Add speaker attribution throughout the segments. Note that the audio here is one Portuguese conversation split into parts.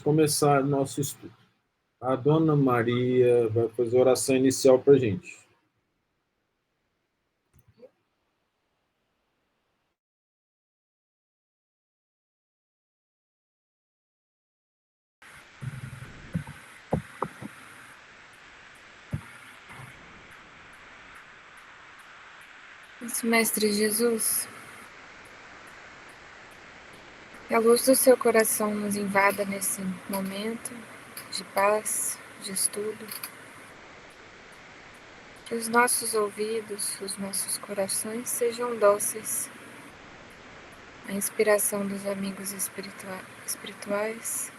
Speaker 1: Começar nosso estudo. A Dona Maria vai fazer a oração inicial para a gente.
Speaker 2: Mestre Jesus, que a luz do seu coração nos invada nesse momento de paz, de estudo. Que os nossos ouvidos, os nossos corações sejam dóceis à inspiração dos amigos espirituais,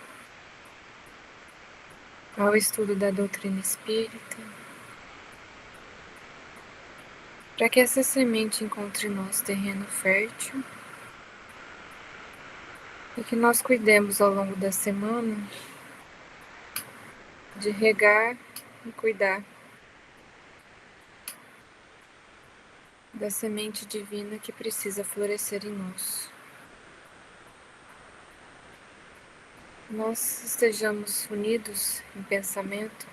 Speaker 2: ao estudo da doutrina espírita, para que essa semente encontre em nós terreno fértil e que nós cuidemos ao longo da semana de regar e cuidar da semente divina que precisa florescer em nós. Nós estejamos unidos em pensamento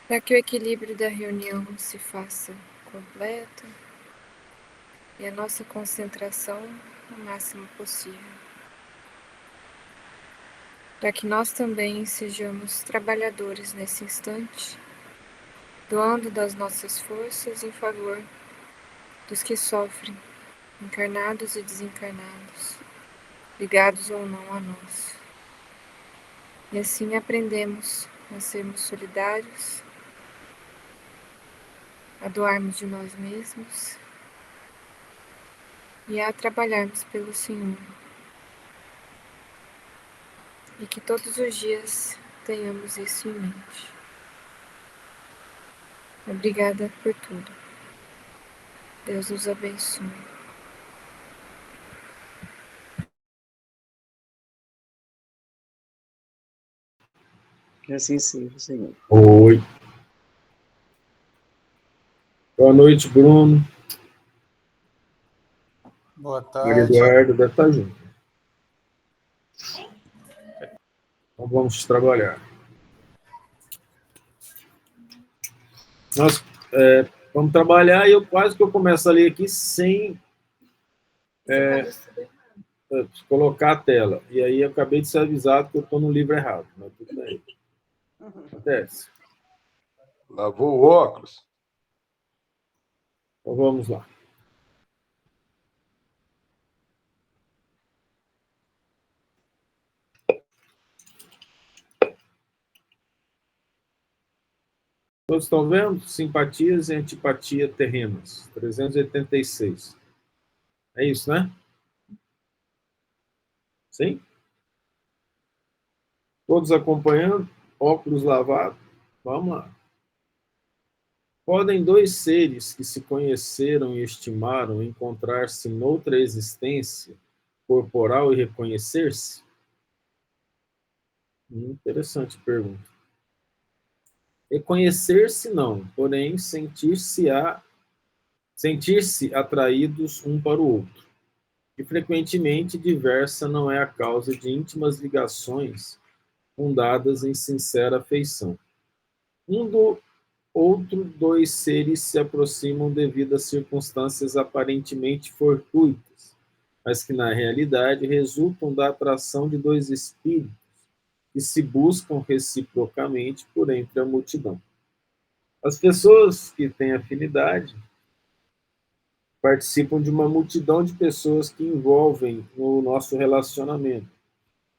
Speaker 2: para que o equilíbrio da reunião se faça completo e a nossa concentração o máximo possível. Para que nós também sejamos trabalhadores nesse instante, doando das nossas forças em favor dos que sofrem, encarnados e desencarnados, ligados ou não a nós. E assim aprendemos a sermos solidários, a doarmos de nós mesmos e a trabalharmos pelo Senhor. E que todos os dias tenhamos isso em mente. Obrigada por tudo. Deus os abençoe.
Speaker 3: Que assim seja, Senhor.
Speaker 1: Oi. Boa noite, Bruno.
Speaker 4: Boa
Speaker 1: Maria
Speaker 4: tarde.
Speaker 1: Eduarda deve estar junto. Então vamos trabalhar. Nós vamos trabalhar e eu quase que eu começo a ler aqui sem colocar a tela. E aí eu acabei de ser avisado que eu estou no livro errado. Mas tudo bem. Acontece.
Speaker 4: Lavou o óculos?
Speaker 1: Então vamos lá. Todos estão vendo? Simpatias e antipatia terrenas. 386. É isso, né? Sim? Todos acompanhando? Óculos lavados? Vamos lá. Podem dois seres que se conheceram e estimaram encontrar-se noutra existência corporal e reconhecer-se? Interessante pergunta. Reconhecer-se não, porém sentir-se atraídos um para o outro. E frequentemente diversa não é a causa de íntimas ligações fundadas em sincera afeição. Um do outro, dois seres se aproximam devido a circunstâncias aparentemente fortuitas, mas que na realidade resultam da atração de dois espíritos que se buscam reciprocamente por entre a multidão. As pessoas que têm afinidade participam de uma multidão de pessoas que envolvem o nosso relacionamento,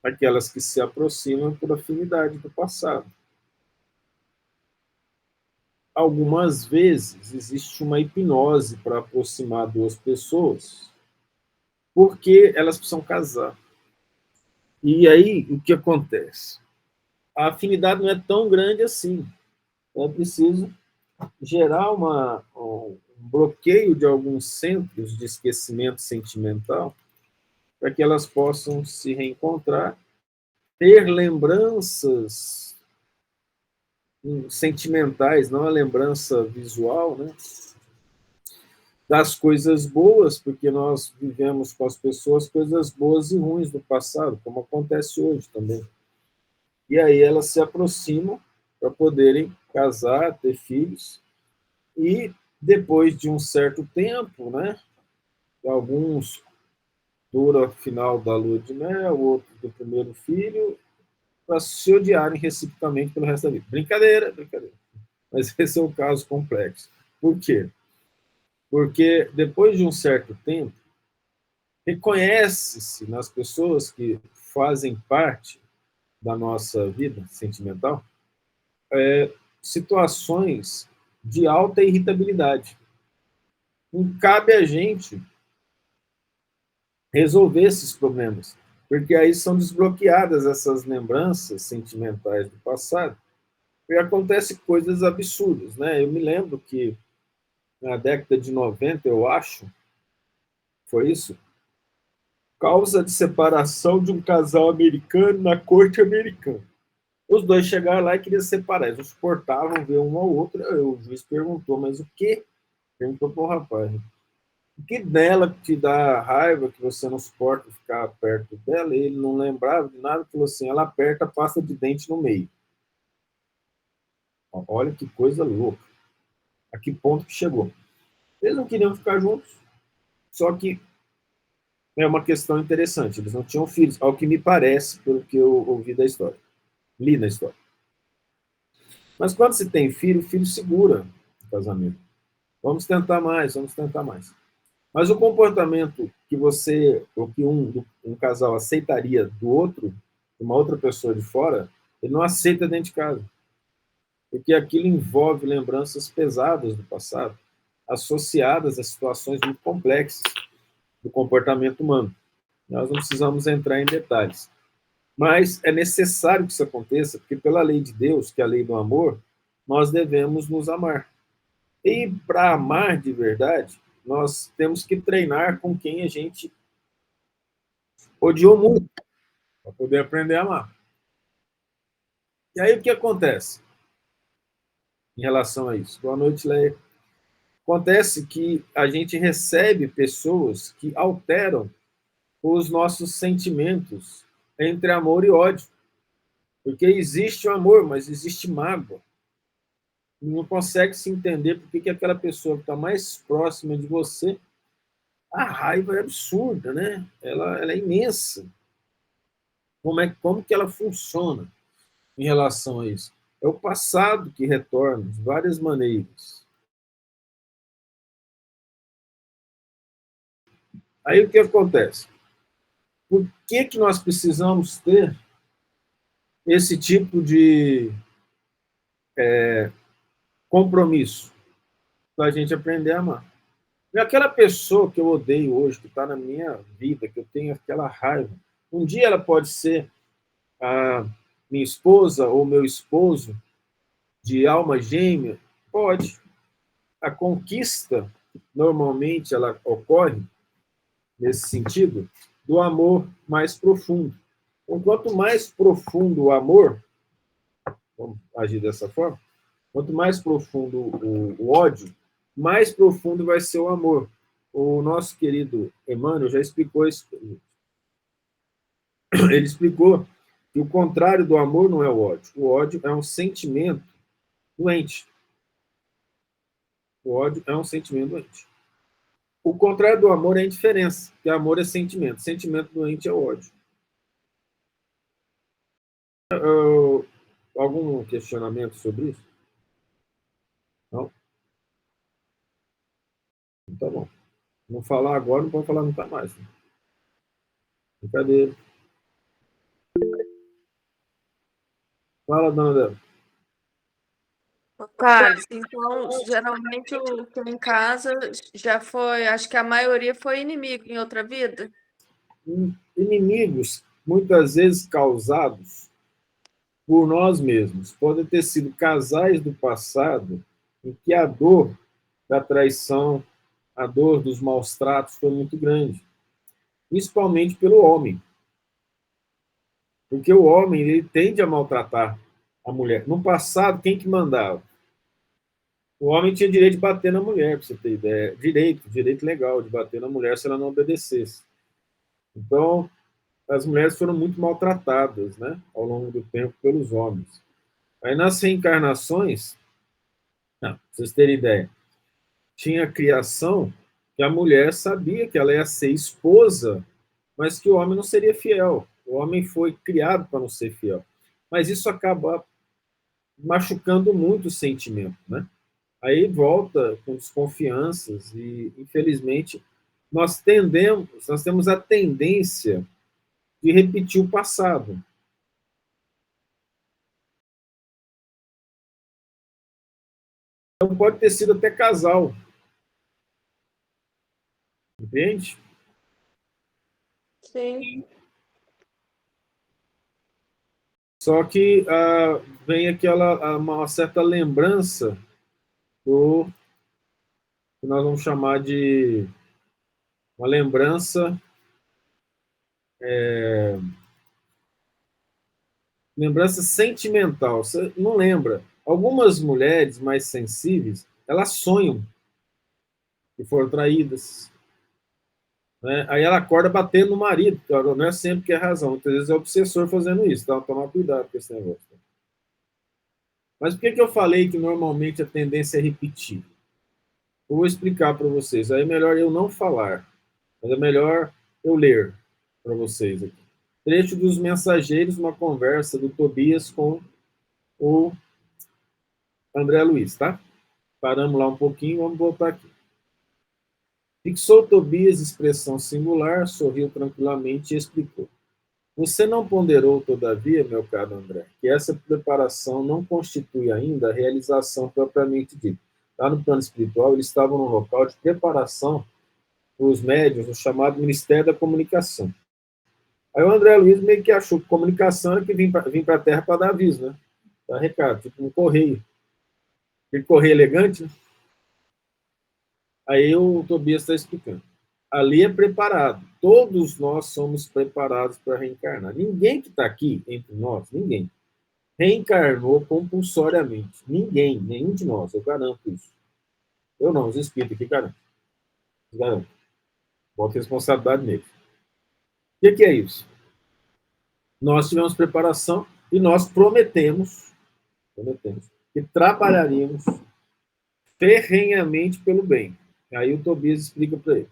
Speaker 1: aquelas que se aproximam por afinidade do passado. Algumas vezes existe uma hipnose para aproximar duas pessoas, porque elas precisam casar. E aí, o que acontece? A afinidade não é tão grande assim. É preciso gerar um bloqueio de alguns centros de esquecimento sentimental para que elas possam se reencontrar, ter lembranças sentimentais, não a lembrança visual, né? das coisas boas, porque nós vivemos com as pessoas coisas boas e ruins do passado, como acontece hoje também. E aí elas se aproximam para poderem casar, ter filhos, e depois de um certo tempo, né, alguns dura o final da lua de mel, outros do primeiro filho, para se odiarem reciprocamente pelo resto da vida. Brincadeira, brincadeira. Mas esse é um caso complexo. Por quê? Porque depois de um certo tempo, reconhece-se nas pessoas que fazem parte da nossa vida sentimental situações de alta irritabilidade. Não cabe a gente resolver esses problemas, porque aí são desbloqueadas essas lembranças sentimentais do passado e acontecem coisas absurdas, né? Eu me lembro que na década de 90, eu acho, foi isso, causa de separação de um casal americano na corte americana. Os dois chegaram lá e queriam separar, eles não suportavam ver um ao outro. O juiz perguntou, mas o quê? Perguntou para o rapaz. O que dela te dá raiva, que você não suporta ficar perto dela? E ele não lembrava de nada, falou assim, ela aperta a pasta de dente no meio. Olha que coisa louca. A que ponto que chegou. Eles não queriam ficar juntos, só que é uma questão interessante, eles não tinham filhos, ao que me parece, pelo que eu ouvi da história, li na história. Mas quando se tem filho, o filho segura o casamento. Vamos tentar mais, vamos tentar mais. Mas o comportamento que você, ou que um casal aceitaria do outro, uma outra pessoa de fora, ele não aceita dentro de casa. Porque aquilo envolve lembranças pesadas do passado, associadas a situações muito complexas do comportamento humano. Nós não precisamos entrar em detalhes. Mas é necessário que isso aconteça, porque pela lei de Deus, que é a lei do amor, nós devemos nos amar. E para amar de verdade, nós temos que treinar com quem a gente odiou muito, para poder aprender a amar. E aí o que acontece em relação a isso? Boa noite, Leia. Acontece que a gente recebe pessoas que alteram os nossos sentimentos entre amor e ódio. Porque existe o amor, mas existe mágoa. Não consegue se entender porque que aquela pessoa que está mais próxima de você, a raiva é absurda, né? Ela é imensa. Como que ela funciona em relação a isso? É o passado que retorna de várias maneiras. Aí o que acontece? Por que nós precisamos ter esse tipo de compromisso? Para a gente aprender a amar. E aquela pessoa que eu odeio hoje, que está na minha vida, que eu tenho aquela raiva, um dia ela pode ser a minha esposa ou meu esposo de alma gêmea? Pode. A conquista, normalmente, ela ocorre, nesse sentido, do amor mais profundo. Então, quanto mais profundo o amor, vamos agir dessa forma, quanto mais profundo o ódio, mais profundo vai ser o amor. O nosso querido Emmanuel já explicou isso. Ele explicou que o contrário do amor não é o ódio. O ódio é um sentimento doente. O ódio é um sentimento doente. O contrário do amor é a indiferença, porque amor é sentimento. Sentimento doente é o ódio. Algum questionamento sobre isso? Não? Tá bom. Não falar agora, não pode falar nunca mais. Né? Brincadeira. Fala, dona Débora.
Speaker 5: Thales, então, geralmente o que em casa já foi, acho que a maioria foi inimigo em outra vida?
Speaker 1: Inimigos, muitas vezes causados por nós mesmos. Podem ter sido casais do passado em que a dor da traição, a dor dos maus tratos foi muito grande, principalmente pelo homem. Porque o homem ele tende a maltratar a mulher. No passado, quem que mandava? O homem tinha direito de bater na mulher, para você ter ideia. Direito legal de bater na mulher se ela não obedecesse. Então, as mulheres foram muito maltratadas, né, ao longo do tempo pelos homens. Aí nas reencarnações, para vocês terem ideia, tinha criação que a mulher sabia que ela ia ser esposa, mas que o homem não seria fiel. O homem foi criado para não ser fiel. Mas isso acaba machucando muito o sentimento, né? Aí volta com desconfianças e, infelizmente, nós temos a tendência de repetir o passado. Então pode ter sido até casal, entende?
Speaker 5: Sim.
Speaker 1: Só que vem uma certa lembrança do que nós vamos chamar de uma lembrança sentimental. Você não lembra? Algumas mulheres mais sensíveis, elas sonham que foram traídas, né? Aí ela acorda batendo no marido, não é sempre que é razão, muitas vezes é o obsessor fazendo isso, então tomar cuidado com esse negócio. Mas por que eu falei que normalmente a tendência é repetir? Eu vou explicar para vocês. Aí é melhor eu não falar, mas é melhor eu ler para vocês aqui. Trecho dos Mensageiros, uma conversa do Tobias com o André Luiz, tá? Paramos lá um pouquinho, vamos voltar aqui. Fixou Tobias expressão singular, sorriu tranquilamente e explicou. Você não ponderou, todavia, meu caro André, que essa preparação não constitui ainda a realização propriamente dita. Lá no plano espiritual, eles estavam num local de preparação para os médiuns, no chamado Ministério da Comunicação. Aí o André Luiz meio que achou que comunicação era que vir para a Terra para dar aviso, né? Dar recado, tipo um correio. Aquele correio elegante, né? Aí o Tobias está explicando. Ali é preparado. Todos nós somos preparados para reencarnar. Ninguém que está aqui entre nós, ninguém, reencarnou compulsoriamente. Ninguém, nenhum de nós, eu garanto isso. Eu não, os espíritos aqui garanto. Bota responsabilidade neles. O que é isso? Nós tivemos preparação e nós prometemos que trabalharíamos ferrenhamente pelo bem. Aí o Tobias explica para ele.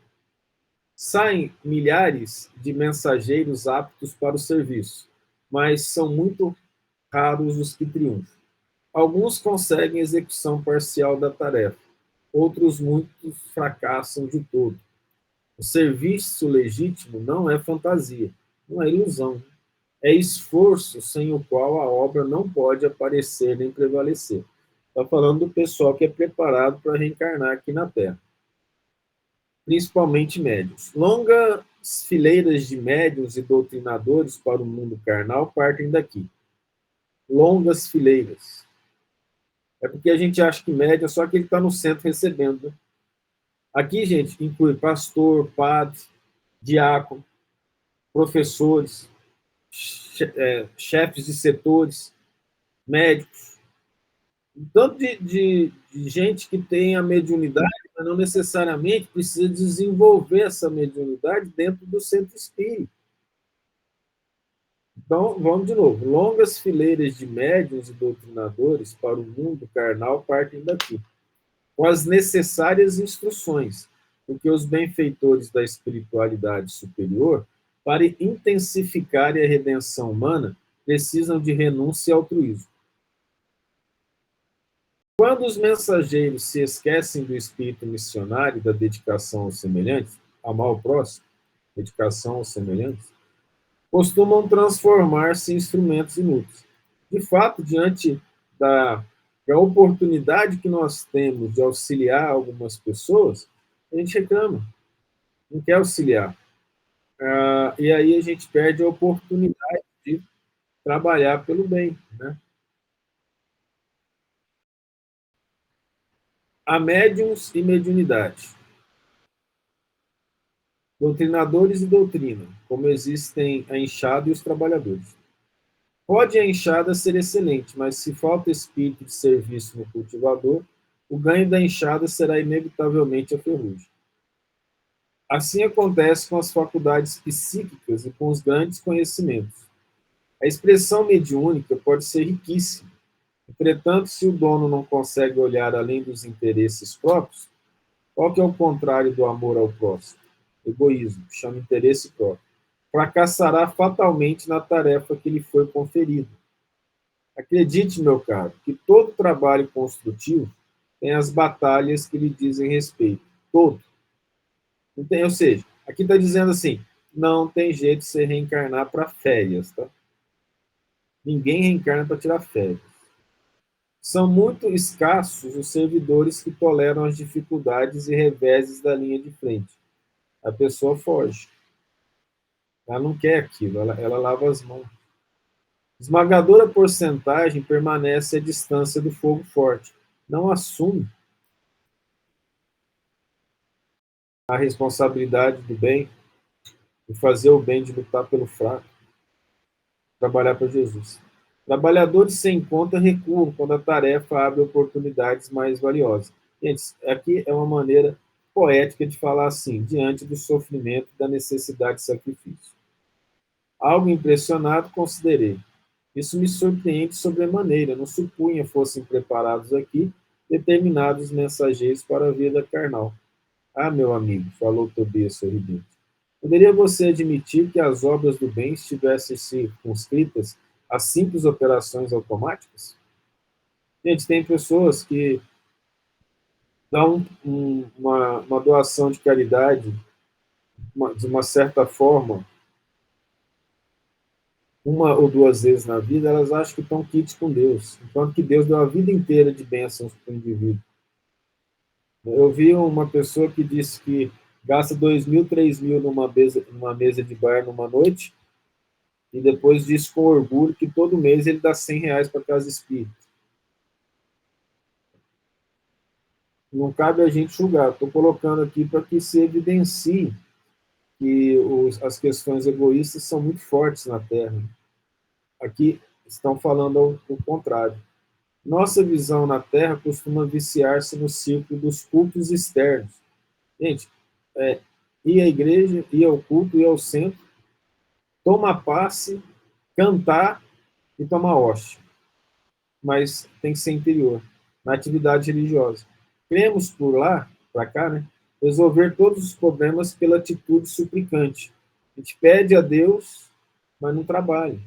Speaker 1: Saem milhares de mensageiros aptos para o serviço, mas são muito raros os que triunfam. Alguns conseguem execução parcial da tarefa, outros muitos fracassam de todo. O serviço legítimo não é fantasia, não é ilusão. É esforço sem o qual a obra não pode aparecer nem prevalecer. Está falando do pessoal que é preparado para reencarnar aqui na Terra. Principalmente médiuns. Longas fileiras de médiuns e doutrinadores para o mundo carnal partem daqui. Longas fileiras. É porque a gente acha que médium é só aquele que está no centro recebendo. Né? Aqui, gente, inclui pastor, padre, diácono, professores, chefes de setores, médicos. Tanto de gente que tem a mediunidade, mas não necessariamente precisa desenvolver essa mediunidade dentro do centro espírita. Então, vamos de novo. Longas fileiras de médiuns e doutrinadores para o mundo carnal partem daqui, com as necessárias instruções, porque os benfeitores da espiritualidade superior, para intensificar a redenção humana, precisam de renúncia e altruísmo. Quando os mensageiros se esquecem do espírito missionário e da dedicação aos semelhantes, amar o próximo, dedicação aos semelhantes, costumam transformar-se em instrumentos inúteis. De fato, diante da oportunidade que nós temos de auxiliar algumas pessoas, a gente reclama, não quer auxiliar. E aí a gente perde a oportunidade de trabalhar pelo bem, né? Há médiuns e mediunidade. Doutrinadores e doutrina, como existem a enxada e os trabalhadores. Pode a enxada ser excelente, mas se falta espírito de serviço no cultivador, o ganho da enxada será inevitavelmente a ferrugem. Assim acontece com as faculdades psíquicas e com os grandes conhecimentos. A expressão mediúnica pode ser riquíssima. Entretanto, se o dono não consegue olhar além dos interesses próprios, qual que é o contrário do amor ao próximo? Egoísmo, chama interesse próprio. Fracassará fatalmente na tarefa que lhe foi conferida. Acredite, meu caro, que todo trabalho construtivo tem as batalhas que lhe dizem respeito. Todo. Não tem, ou seja, aqui está dizendo assim, não tem jeito de você reencarnar para férias, tá? Ninguém reencarna para tirar férias. São muito escassos os servidores que toleram as dificuldades e reveses da linha de frente. A pessoa foge. Ela não quer aquilo, ela lava as mãos. Esmagadora porcentagem permanece à distância do fogo forte. Não assume a responsabilidade do bem, de fazer o bem, de lutar pelo fraco, trabalhar para Jesus. Trabalhadores sem conta recuam quando a tarefa abre oportunidades mais valiosas. Gente, aqui é uma maneira poética de falar assim, diante do sofrimento e da necessidade de sacrifício. Algo impressionado, considerei. Isso me surpreende sobremaneira. Não supunha fossem preparados aqui determinados mensageiros para a vida carnal. Ah, meu amigo, falou Tobias sorridente. Poderia você admitir que as obras do bem estivessem circunscritas a simples operações automáticas? Gente, tem pessoas que dão uma doação de caridade de uma certa forma, uma ou duas vezes na vida, elas acham que estão quites com Deus, enquanto que Deus deu a vida inteira de bênçãos para o indivíduo. Eu vi uma pessoa que disse que gasta 2.000, 3.000 numa mesa de bar numa noite, e depois disse com orgulho que todo mês ele dá R$100 para a casa espírita. Não cabe a gente julgar. Estou colocando aqui para que se evidencie que as questões egoístas são muito fortes na Terra. Aqui estão falando o contrário. Nossa visão na Terra costuma viciar-se no círculo dos cultos externos. Gente, ir à igreja, ir ao culto, ir ao centro, tomar passe, cantar e tomar hóstia. Mas tem que ser interior, na atividade religiosa. Cremos por lá, para cá, né, resolver todos os problemas pela atitude suplicante. A gente pede a Deus, mas não trabalha.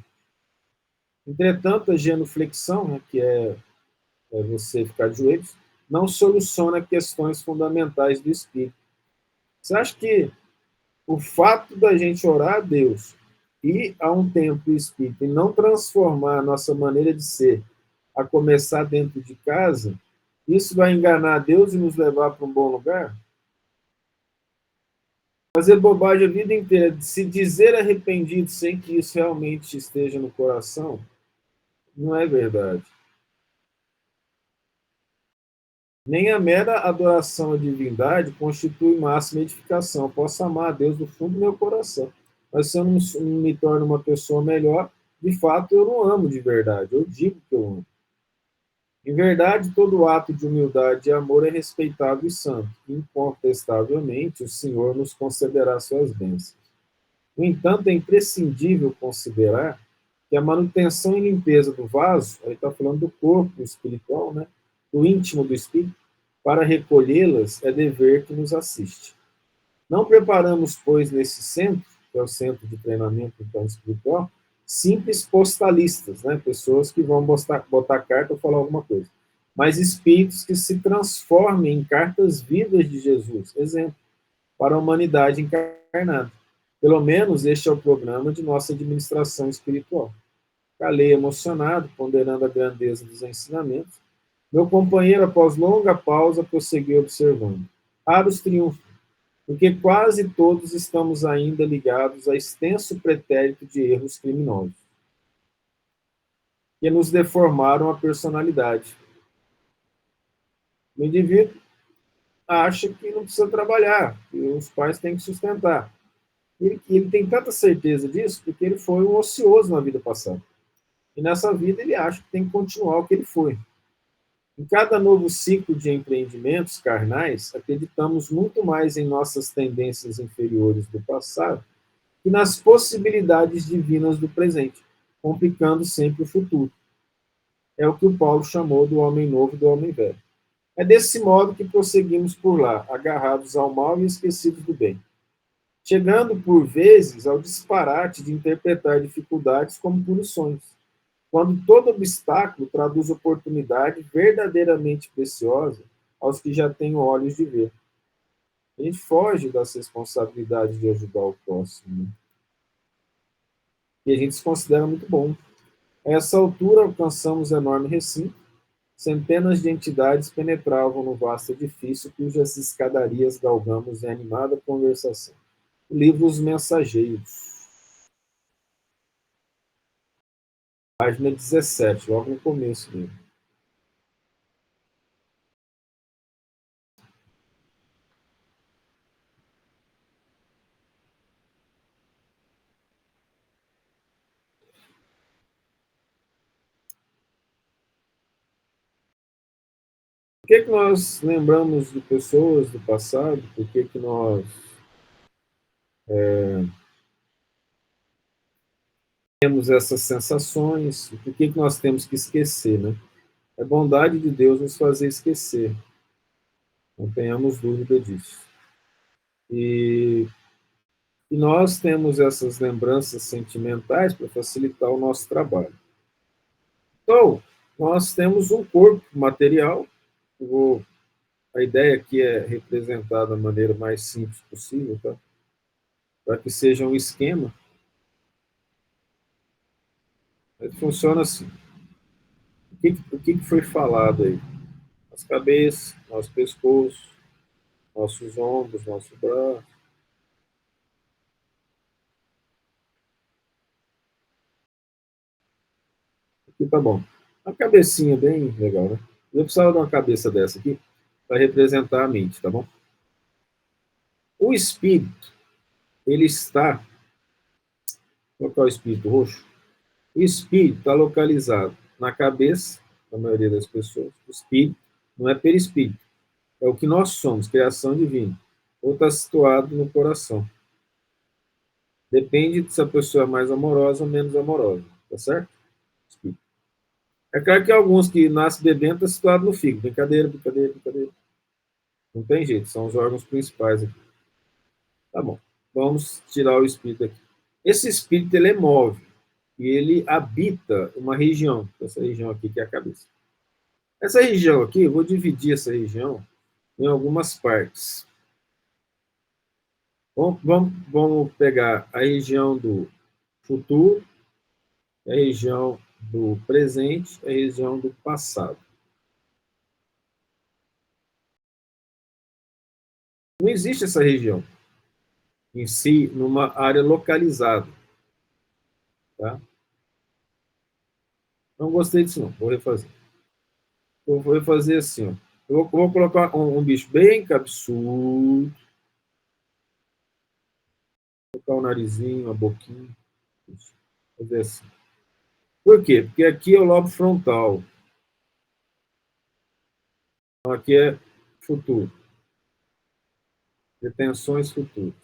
Speaker 1: Entretanto, a genuflexão, né, que é você ficar de joelhos, não soluciona questões fundamentais do espírito. Você acha que o fato da gente orar a Deus, ir a um templo espírita e não transformar a nossa maneira de ser, a começar dentro de casa, isso vai enganar Deus e nos levar para um bom lugar? Fazer bobagem a vida inteira, se dizer arrependido sem que isso realmente esteja no coração, não é verdade. Nem a mera adoração à divindade constitui máxima edificação. Eu posso amar a Deus do fundo do meu coração, mas se eu não me torno uma pessoa melhor, de fato eu não amo de verdade. Eu digo que eu amo. Em verdade, todo ato de humildade e amor é respeitável e santo. Incontestavelmente, o Senhor nos concederá suas bênçãos. No entanto, é imprescindível considerar que a manutenção e limpeza do vaso, aí está falando do corpo espiritual, né, do íntimo do espírito, para recolhê-las é dever que nos assiste. Não preparamos, pois, nesse centro, que é o centro de treinamento então, espiritual, simples postalistas, né? Pessoas que vão botar carta ou falar alguma coisa, mas espíritos que se transformem em cartas vivas de Jesus, exemplo, para a humanidade encarnada. Pelo menos este é o programa de nossa administração espiritual. Calei emocionado, ponderando a grandeza dos ensinamentos. Meu companheiro, após longa pausa, prosseguiu observando. Raros triunfos, porque quase todos estamos ainda ligados a extenso pretérito de erros criminosos, que nos deformaram a personalidade. O indivíduo acha que não precisa trabalhar, que os pais têm que sustentar. Ele tem tanta certeza disso porque ele foi um ocioso na vida passada. E nessa vida ele acha que tem que continuar o que ele foi. Em cada novo ciclo de empreendimentos carnais, acreditamos muito mais em nossas tendências inferiores do passado que nas possibilidades divinas do presente, complicando sempre o futuro. É o que o Paulo chamou do homem novo e do homem velho. É desse modo que prosseguimos por lá, agarrados ao mal e esquecidos do bem, chegando por vezes ao disparate de interpretar dificuldades como punições, quando todo obstáculo traduz oportunidade verdadeiramente preciosa aos que já têm olhos de ver. A gente foge das responsabilidades de ajudar o próximo, né? E a gente se considera muito bom. A essa altura, alcançamos enorme recinto. Centenas de entidades penetravam no vasto edifício cujas escadarias galgamos em animada conversação. O livro Os Mensageiros. Página 17, logo no começo dele. Por que nós lembramos de pessoas do passado? Por que nós temos essas sensações? Por que nós temos que esquecer, né? É bondade de Deus nos fazer esquecer. Não tenhamos dúvida disso. E nós temos essas lembranças sentimentais para facilitar o nosso trabalho. Então, nós temos um corpo material. A ideia aqui é representar da maneira mais simples possível, tá? Para que seja um esquema. Funciona assim. O que foi falado aí? As cabeças, nosso pescoço, nossos ombros, nosso braço. Aqui tá bom. A cabecinha bem legal, né? Eu precisava de uma cabeça dessa aqui para representar a mente, tá bom? O espírito, ele está... Vou colocar o espírito roxo. O espírito está localizado na cabeça, da maioria das pessoas. O espírito não é perispírito. É o que nós somos, criação divina. Ou está situado no coração. Depende se a pessoa é mais amorosa ou menos amorosa. Tá certo? Espírito. É claro que alguns que nascem bebendo estão situados no fígado. Brincadeira, brincadeira, brincadeira. Não tem jeito, são os órgãos principais aqui. Tá bom. Vamos tirar o espírito aqui. Esse espírito, ele é móvel. E ele habita uma região. Essa região aqui, que é a cabeça. Essa região aqui, eu vou dividir essa região em algumas partes. Vamos pegar a região do futuro, a região do presente, a região do passado. Não existe essa região em si numa área localizada. Tá? Não gostei disso, não. Vou refazer. Eu vou refazer assim. Ó. Eu vou colocar um bicho bem cabeçudo. Vou colocar o narizinho, a boquinha. Isso. Vou fazer assim. Por quê? Porque aqui é o lobo frontal. Então, aqui é futuro. Pretensões futuras.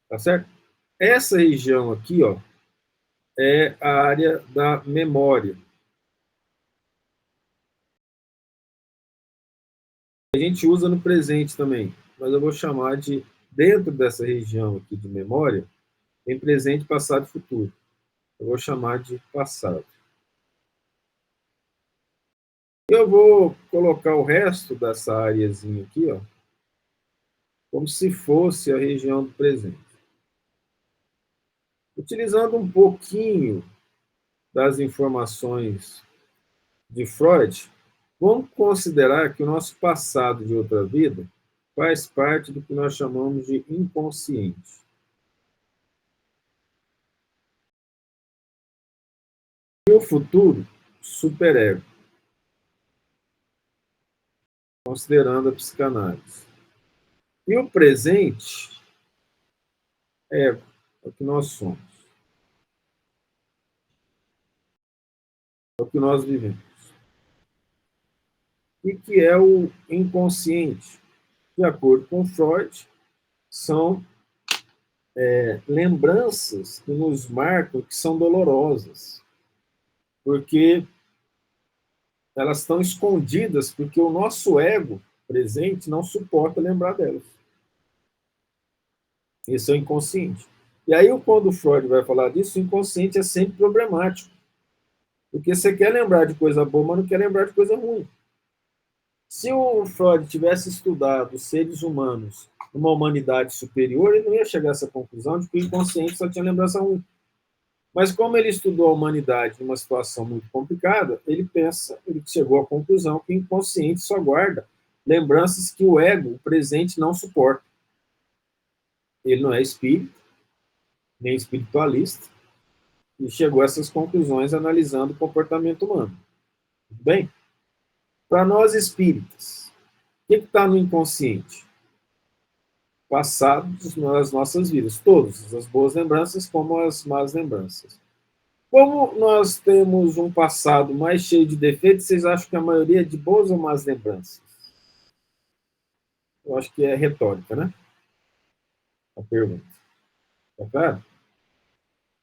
Speaker 1: Tá certo? Essa região aqui, ó, é a área da memória. A gente usa no presente também, mas eu vou chamar de, dentro dessa região aqui de memória, tem presente, passado e futuro. Eu vou chamar de passado. Eu vou colocar o resto dessa areazinha aqui, ó, como se fosse a região do presente. Utilizando um pouquinho das informações de Freud, vamos considerar que o nosso passado de outra vida faz parte do que nós chamamos de inconsciente. E o futuro, superego, considerando a psicanálise. E o presente, ego, é o que nós somos. É o que nós vivemos. O que é o inconsciente? De acordo com Freud, são lembranças que nos marcam que são dolorosas, porque elas estão escondidas, porque o nosso ego presente não suporta lembrar delas. Esse é o inconsciente. E aí, quando o Freud vai falar disso, o inconsciente é sempre problemático, porque você quer lembrar de coisa boa, mas não quer lembrar de coisa ruim. Se o Freud tivesse estudado os seres humanos numa humanidade superior, ele não ia chegar a essa conclusão de que o inconsciente só tinha lembrança ruim. Mas como ele estudou a humanidade numa situação muito complicada, ele chegou à conclusão que o inconsciente só guarda lembranças que o ego, o presente, não suporta. Ele não é espírita, nem espiritualista, e chegou a essas conclusões analisando o comportamento humano. Tudo bem? Para nós espíritas, o que está no inconsciente? Passado das nossas vidas, todas, as boas lembranças como as más lembranças. Como nós temos um passado mais cheio de defeitos, vocês acham que a maioria é de boas ou más lembranças? Eu acho que é retórica, né? A pergunta. Tá claro?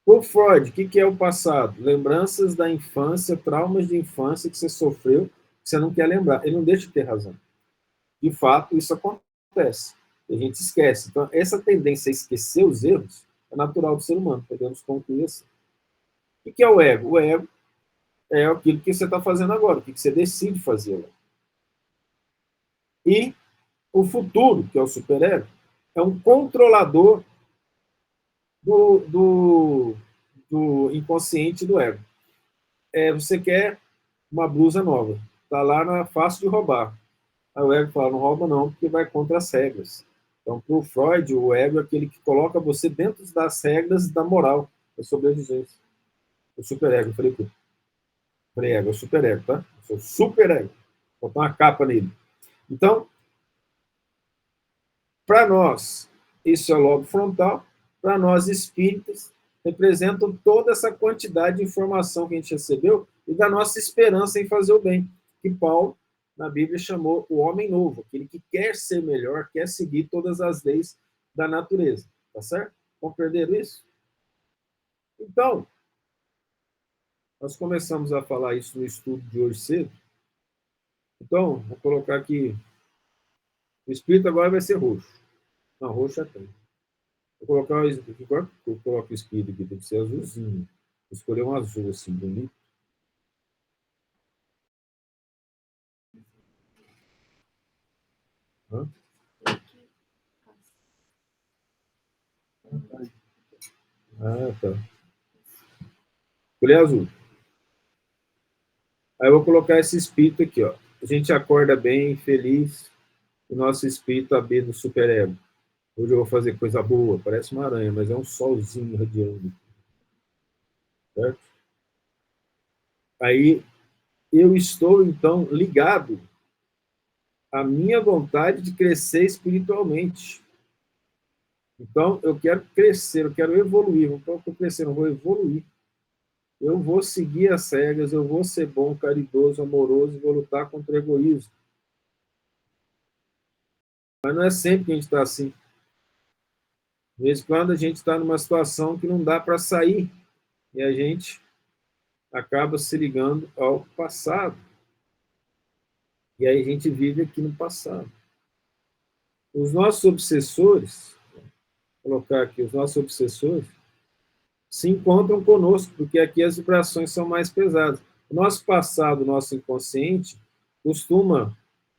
Speaker 1: Por Freud, o que é o passado? Lembranças da infância, traumas de infância que você sofreu, que você não quer lembrar. Ele não deixa de ter razão. De fato, isso acontece. A gente esquece. Então, essa tendência a esquecer os erros é natural do ser humano. Podemos concluir assim. O que é o ego? O ego é aquilo que você está fazendo agora, o que você decide fazer. E o futuro, que é o superego, é um controlador do inconsciente do ego. Você quer uma blusa nova, está lá na fácil de roubar. Aí o ego fala, não rouba não, porque vai contra as regras. Então, para o Freud, o ego é aquele que coloca você dentro das regras da moral, da sobrevivência. O superego, eu falei tudo. Falei ego, é o superego, tá? Eu sou superego. Vou botar uma capa nele. Então, para nós, isso é o lobo frontal. Para nós, espíritas, representam toda essa quantidade de informação que a gente recebeu e da nossa esperança em fazer o bem, que Paulo, na Bíblia, chamou o homem novo, aquele que quer ser melhor, quer seguir todas as leis da natureza. Tá certo? Compreenderam isso? Então, nós começamos a falar isso no estudo de hoje cedo. Então, vou colocar aqui. O espírito agora vai ser roxo. Não, roxo já tem. Vou colocar agora eu coloco o espírito aqui, tem que ser azulzinho. Vou escolher um azul assim, bonito. Hã? Ah, tá. Escolher azul. Aí eu vou colocar esse espírito aqui, ó. A gente acorda bem, feliz, o nosso espírito habita no superego. Hoje eu vou fazer coisa boa, parece uma aranha, mas é um solzinho radiando. Certo? Aí eu estou, então, ligado à minha vontade de crescer espiritualmente. Então, eu quero crescer, eu quero evoluir. Não estou crescendo, eu vou evoluir. Eu vou seguir as regras, eu vou ser bom, caridoso, amoroso, vou lutar contra o egoísmo. Mas não é sempre que a gente está assim. De vez em quando a gente está numa situação que não dá para sair e a gente acaba se ligando ao passado. E aí a gente vive aqui no passado. Os nossos obsessores, vou colocar aqui, os nossos obsessores, se encontram conosco, porque aqui as vibrações são mais pesadas. O nosso passado, o nosso inconsciente, costuma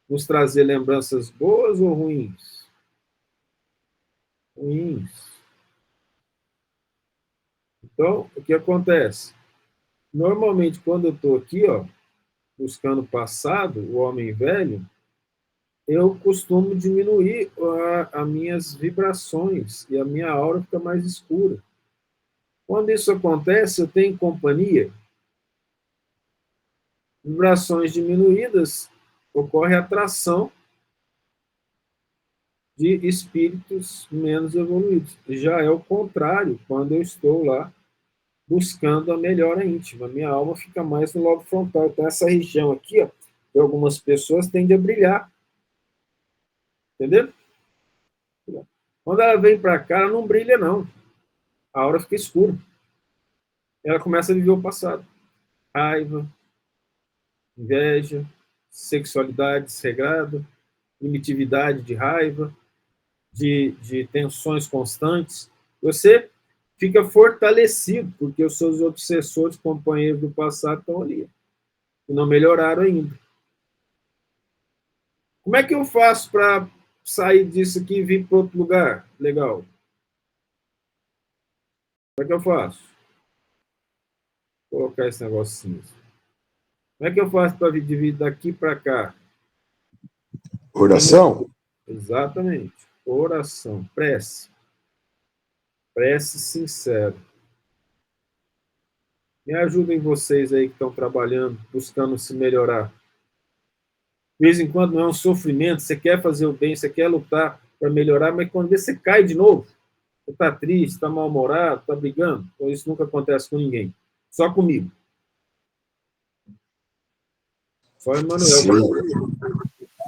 Speaker 1: nos trazer lembranças boas ou ruins? Ruins. Então, o que acontece? Normalmente, quando eu estou aqui, ó, buscando o passado, o homem velho, eu costumo diminuir as minhas vibrações e a minha aura fica mais escura. Quando isso acontece, eu tenho companhia, vibrações diminuídas, ocorre atração de espíritos menos evoluídos. Já é o contrário, quando eu estou lá buscando a melhora íntima. A minha alma fica mais no lobo frontal. Então, essa região aqui, ó, de algumas pessoas tende a brilhar. Entendeu? Quando ela vem para cá, ela não brilha, não. A aura fica escura. Ela começa a viver o passado. Raiva, inveja, sexualidade desregrada, primitividade de raiva, de tensões constantes. Você fica fortalecido, porque os seus obsessores, companheiros do passado, estão ali. E não melhoraram ainda. Como é que eu faço para sair disso aqui e vir para outro lugar? Legal. Como é que eu faço? Vou colocar esse negócio cinza. Como é que eu faço para vir daqui para cá?
Speaker 4: Oração?
Speaker 1: Exatamente. Oração. Prece. Prece sincera. Me ajudem vocês aí que estão trabalhando, buscando se melhorar. De vez em quando não é um sofrimento, você quer fazer o bem, você quer lutar para melhorar, mas quando você cai de novo, você está triste, está mal-humorado, está brigando. Então isso nunca acontece com ninguém. Só comigo. Só Emmanuel.
Speaker 4: Sim.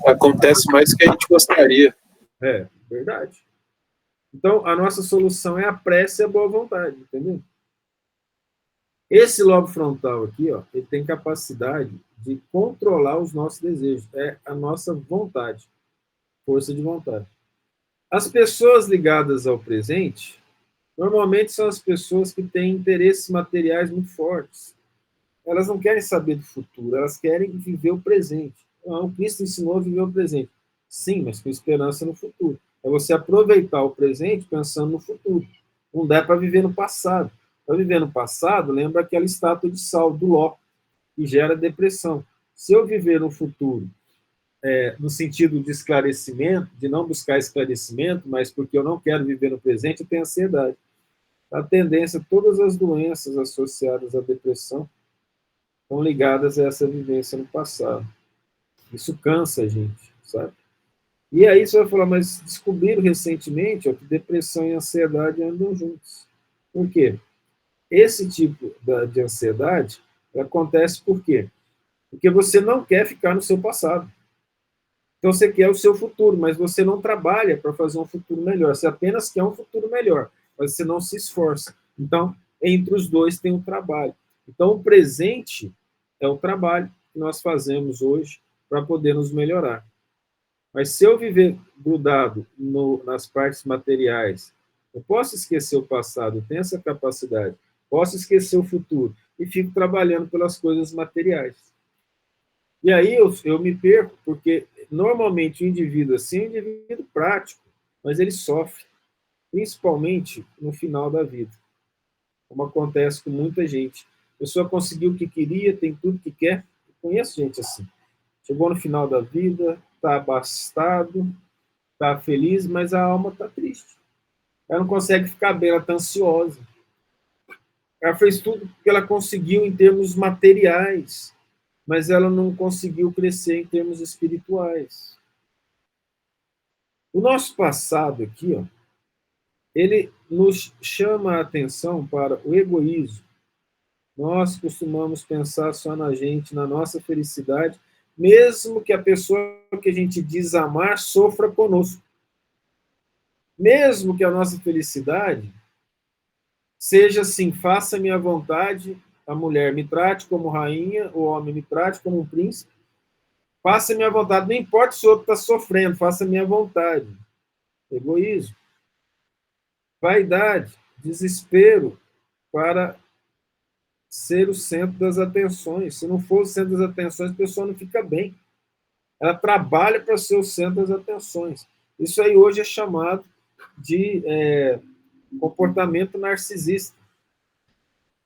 Speaker 1: Acontece mais do que a gente gostaria. É, verdade. Então, a nossa solução é a prece e a boa vontade, entendeu? Esse lobo frontal aqui, ó, ele tem capacidade de controlar os nossos desejos. É a nossa vontade, força de vontade. As pessoas ligadas ao presente, normalmente são as pessoas que têm interesses materiais muito fortes. Elas não querem saber do futuro, elas querem viver o presente. Não, o Cristo ensinou a viver o presente. Sim, mas com esperança no futuro. É você aproveitar o presente pensando no futuro. Não dá para viver no passado. Para viver no passado, lembra aquela estátua de sal do Ló, que gera depressão. Se eu viver no futuro, no sentido de esclarecimento, de não buscar esclarecimento, mas porque eu não quero viver no presente, eu tenho ansiedade. A tendência, todas as doenças associadas à depressão estão ligadas a essa vivência no passado. Isso cansa a gente, sabe? E aí você vai falar, mas descobriram recentemente ó, que depressão e ansiedade andam juntos. Por quê? Esse tipo de ansiedade acontece por quê? Porque você não quer ficar no seu passado. Então você quer o seu futuro, mas você não trabalha para fazer um futuro melhor. Você apenas quer um futuro melhor, mas você não se esforça. Então, entre os dois tem um trabalho. Então, o presente é o trabalho que nós fazemos hoje para poder nos melhorar. Mas se eu viver grudado nas partes materiais, eu posso esquecer o passado, eu tenho essa capacidade. Posso esquecer o futuro e fico trabalhando pelas coisas materiais. E aí eu me perco, porque normalmente o indivíduo assim é um indivíduo prático, mas ele sofre, principalmente no final da vida, como acontece com muita gente. A pessoa conseguiu o que queria, tem tudo que quer. Eu conheço gente assim. Chegou no final da vida, está abastado, está feliz, mas a alma está triste. Ela não consegue ficar bem, ela está ansiosa. Ela fez tudo que ela conseguiu em termos materiais, mas ela não conseguiu crescer em termos espirituais. O nosso passado aqui, ó, ele nos chama a atenção para o egoísmo. Nós costumamos pensar só na gente, na nossa felicidade, mesmo que a pessoa que a gente diz amar sofra conosco. Mesmo que a nossa felicidade seja assim, faça minha vontade, a mulher me trate como rainha, o homem me trate como um príncipe, faça minha vontade, não importa se o outro está sofrendo, faça minha vontade. Egoísmo. Vaidade, desespero para ser o centro das atenções. Se não for o centro das atenções, a pessoa não fica bem. Ela trabalha para ser o centro das atenções. Isso aí hoje é chamado de comportamento narcisista.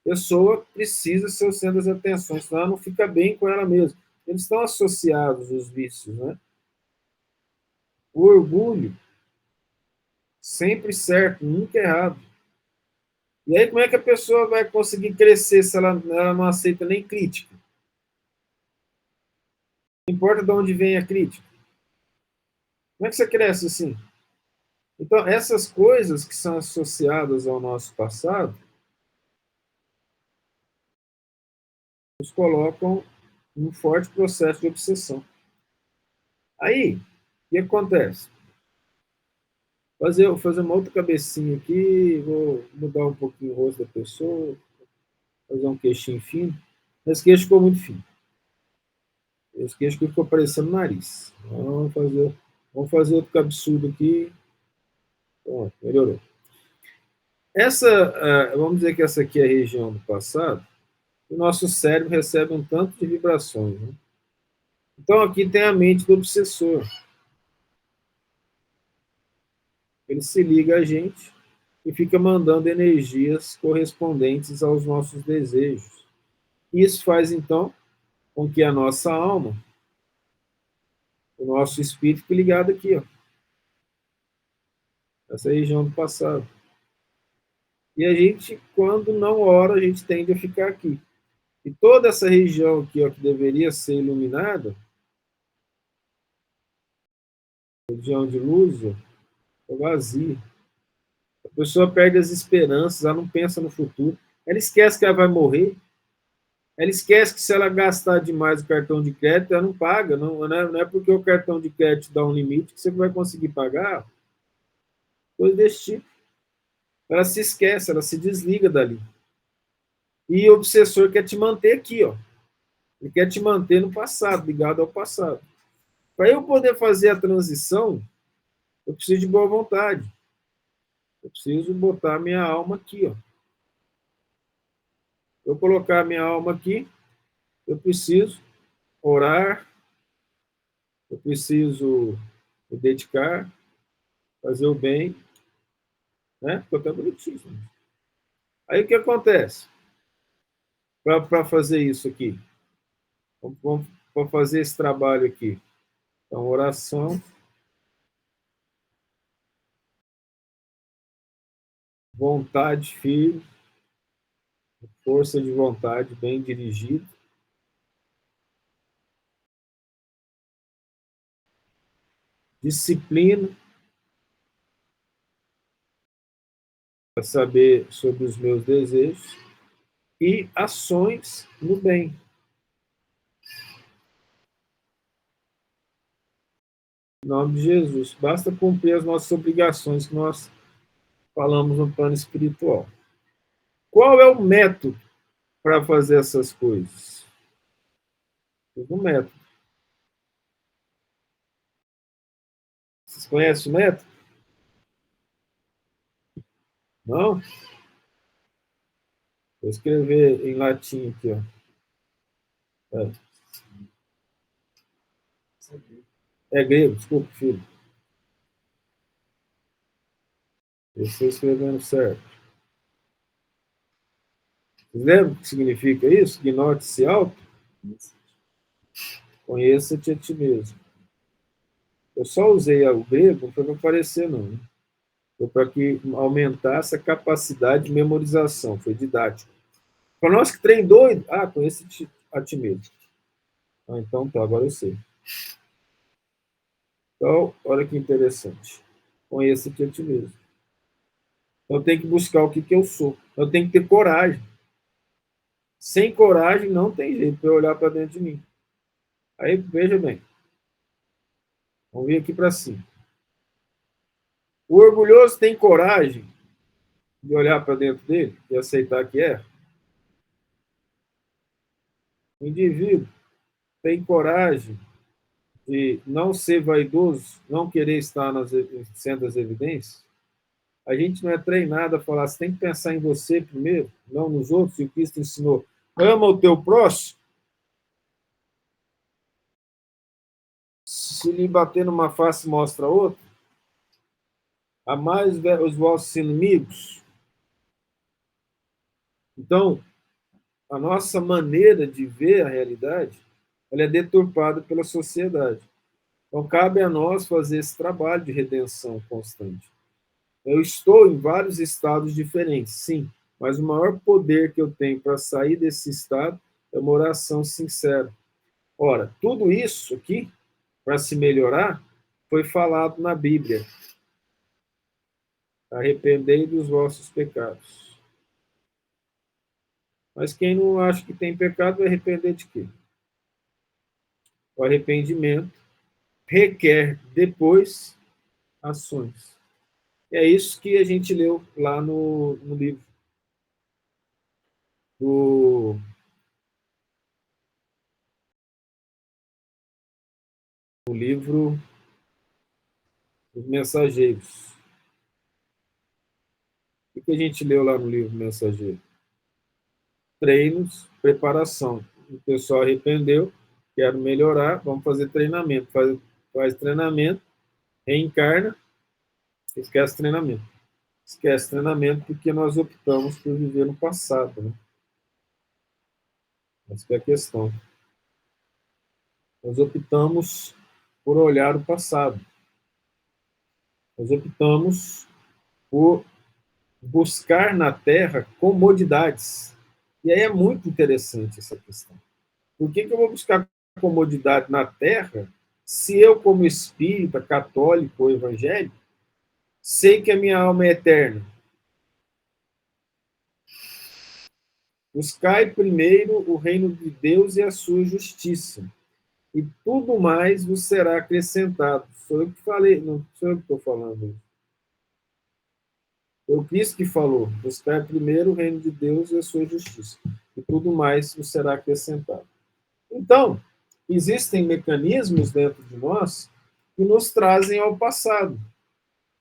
Speaker 1: A pessoa precisa ser o centro das atenções, senão ela não fica bem com ela mesma. Eles estão associados, os vícios, né? O orgulho, sempre certo, nunca errado. E aí, como é que a pessoa vai conseguir crescer se ela não aceita nem crítica? Não importa de onde vem a crítica. Como é que você cresce assim? Então, essas coisas que são associadas ao nosso passado nos colocam um forte processo de obsessão. Aí, o que acontece? Vou fazer uma outra cabecinha aqui, vou mudar um pouquinho o rosto da pessoa, fazer um queixinho fino. Esse queixo ficou muito fino. Esse queixo ficou parecendo nariz. Vamos fazer outro absurdo aqui. Pronto, melhorou. Vamos dizer que essa aqui é a região do passado. O nosso cérebro recebe um tanto de vibrações. Né? Então, aqui tem a mente do obsessor. Ele se liga a gente e fica mandando energias correspondentes aos nossos desejos. Isso faz, então, com que a nossa alma, o nosso espírito, fique ligado aqui, ó. Essa região do passado. E a gente, quando não ora, a gente tende a ficar aqui. E toda essa região aqui, ó, que deveria ser iluminada, região de luz, ó, é vazia. A pessoa perde as esperanças, ela não pensa no futuro. Ela esquece que ela vai morrer. Ela esquece que se ela gastar demais o cartão de crédito, ela não paga. Não é porque o cartão de crédito dá um limite que você vai conseguir pagar. Coisa desse tipo. Ela se esquece, ela se desliga dali. E o obsessor quer te manter aqui, ó. Ele quer te manter no passado, ligado ao passado. Para eu poder fazer a transição, eu preciso de boa vontade. Eu preciso botar minha alma aqui, ó. Eu colocar minha alma aqui, eu preciso orar, eu preciso me dedicar, fazer o bem, né? Ficou até bonitinho. Aí o que acontece? Para fazer isso aqui, vamos fazer esse trabalho aqui. Então, oração, vontade firme, força de vontade bem dirigida, disciplina, para saber sobre os meus desejos, e ações no bem. Em nome de Jesus. Basta cumprir as nossas obrigações que nós falamos no plano espiritual. Qual é o método para fazer essas coisas? O método. Vocês conhecem o método? Não? Vou escrever em latim aqui, ó. É grego, desculpa, filho. Eu estou escrevendo certo. Vocês lembram o que significa isso? Gnóstico alto? Conheça-te a ti mesmo. Eu só usei o grego para não parecer, não. Né? Foi para que aumentasse a capacidade de memorização. Foi didático. Para nós que trem doido, conheça-te a ti mesmo. Então tá, agora eu sei. Então, olha que interessante. Conheça-te a ti mesmo. Eu tenho que buscar o que eu sou. Eu tenho que ter coragem. Sem coragem, não tem jeito para eu olhar para dentro de mim. Aí, veja bem. Vamos vir aqui para cima. O orgulhoso tem coragem de olhar para dentro dele e aceitar que é. O indivíduo tem coragem de não ser vaidoso, não querer estar nas centro das evidências. A gente não é treinado a falar, você tem que pensar em você primeiro, não nos outros, e o Cristo ensinou, ama o teu próximo. Se lhe bater numa face, mostra a outra. Amai os vossos inimigos. Então, a nossa maneira de ver a realidade, ela é deturpada pela sociedade. Então, cabe a nós fazer esse trabalho de redenção constante. Eu estou em vários estados diferentes, sim, mas o maior poder que eu tenho para sair desse estado é uma oração sincera. Ora, tudo isso aqui, para se melhorar, foi falado na Bíblia. Arrependei dos vossos pecados. Mas quem não acha que tem pecado vai arrepender de quê? O arrependimento requer depois ações. E é isso que a gente leu lá no livro do livro dos Mensageiros. O que a gente leu lá no livro Mensageiro? Treinos, preparação. O pessoal arrependeu, quero melhorar, vamos fazer treinamento. Faz treinamento, reencarna, esquece treinamento. Esquece treinamento porque nós optamos por viver no passado. Né? Essa é a questão. Nós optamos por olhar o passado. Nós optamos por buscar na Terra comodidades. E aí é muito interessante essa questão. Por que eu vou buscar comodidade na Terra se eu, como espírita, católico ou evangélico, sei que a minha alma é eterna? Buscai primeiro o reino de Deus e a sua justiça, e tudo mais vos será acrescentado. Sou eu que falei, não sou eu que estou falando. Foi o Cristo que falou: buscar primeiro o reino de Deus e a sua justiça, e tudo mais vos será acrescentado. Então, existem mecanismos dentro de nós que nos trazem ao passado,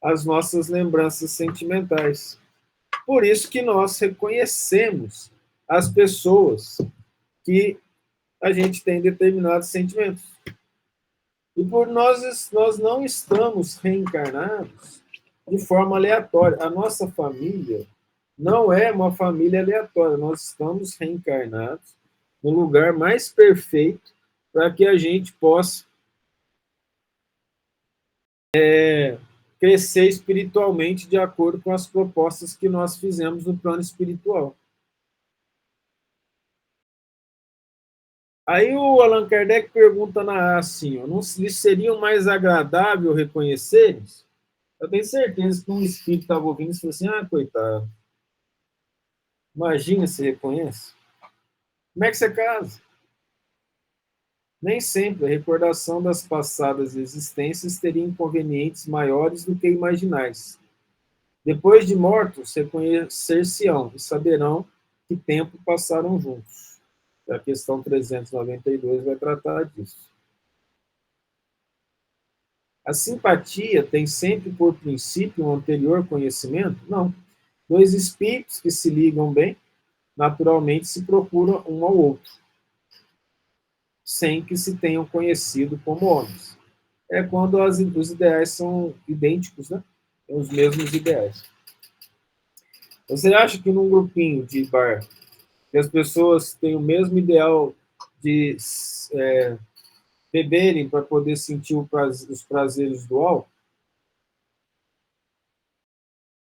Speaker 1: as nossas lembranças sentimentais. Por isso que nós reconhecemos as pessoas que a gente tem determinados sentimentos. E por nós não estamos reencarnados de forma aleatória. A nossa família não é uma família aleatória. Nós estamos reencarnados no lugar mais perfeito para que a gente possa crescer espiritualmente de acordo com as propostas que nós fizemos no plano espiritual. Aí o Allan Kardec pergunta na A assim, não lhes seria mais agradável reconhecer-lhes? Eu tenho certeza que um espírito estava ouvindo e falou assim, coitado, imagina se reconhece. Como é que você casa? Nem sempre a recordação das passadas existências teria inconvenientes maiores do que imaginais. Depois de mortos, reconhecer-se-ão e saberão que tempo passaram juntos. A questão 392 vai tratar disso. A simpatia tem sempre por princípio um anterior conhecimento? Não. Dois espíritos que se ligam bem, naturalmente se procuram um ao outro, sem que se tenham conhecido como homens. É quando os ideais são idênticos, né? Tem os mesmos ideais. Você acha que num grupinho de bar, que as pessoas têm o mesmo ideal de beberem para poder sentir os prazeres do álcool?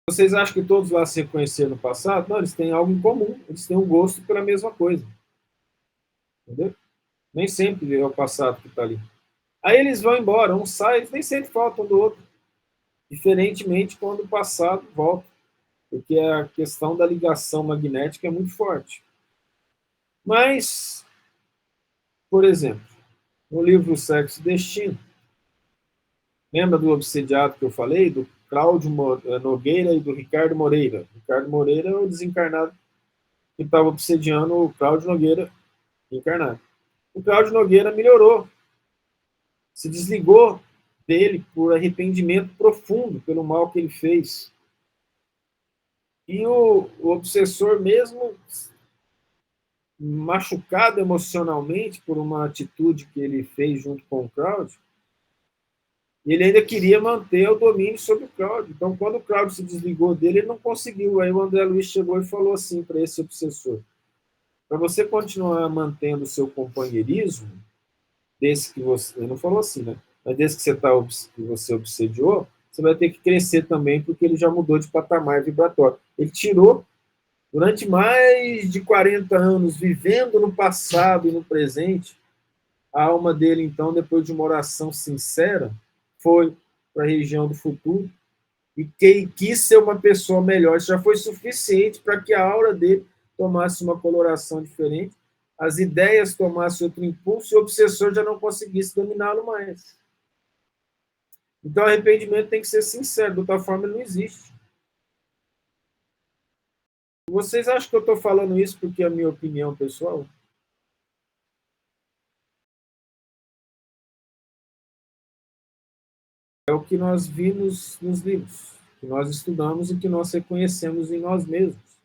Speaker 1: Vocês acham que todos lá se reconheceram no passado? Não, eles têm algo em comum, eles têm um gosto pela mesma coisa. Entendeu? Nem sempre é o passado que está ali. Aí eles vão embora, um sai, eles nem sentem falta um do outro. Diferentemente quando o passado volta, porque a questão da ligação magnética é muito forte. Mas, por exemplo, no livro Sexo e Destino, lembra do obsediado que eu falei, do Cláudio Nogueira e do Ricardo Moreira? Ricardo Moreira é o desencarnado que estava obsediando o Cláudio Nogueira encarnado. O Cláudio Nogueira melhorou, se desligou dele por arrependimento profundo pelo mal que ele fez. E o obsessor, mesmo machucado emocionalmente por uma atitude que ele fez junto com o Cláudio, ele ainda queria manter o domínio sobre o Cláudio. Então, quando o Cláudio se desligou dele, ele não conseguiu. Aí o André Luiz chegou e falou assim para esse obsessor: para você continuar mantendo o seu companheirismo, desse que você... Ele não falou assim, né? Mas desse que você obsediou, você vai ter que crescer também, porque ele já mudou de patamar vibratório. Ele tirou, durante mais de 40 anos, vivendo no passado e no presente, a alma dele, então, depois de uma oração sincera, foi para a região do futuro e quis ser uma pessoa melhor. Isso já foi suficiente para que a aura dele tomasse uma coloração diferente. as ideias tomassem outro impulso e o obsessor já não conseguisse dominá-lo mais. Então, arrependimento tem que ser sincero, de outra forma ele não existe. Vocês acham que eu estou falando isso porque é a minha opinião pessoal? É o que nós vimos nos livros, que nós estudamos e que nós reconhecemos em nós mesmos.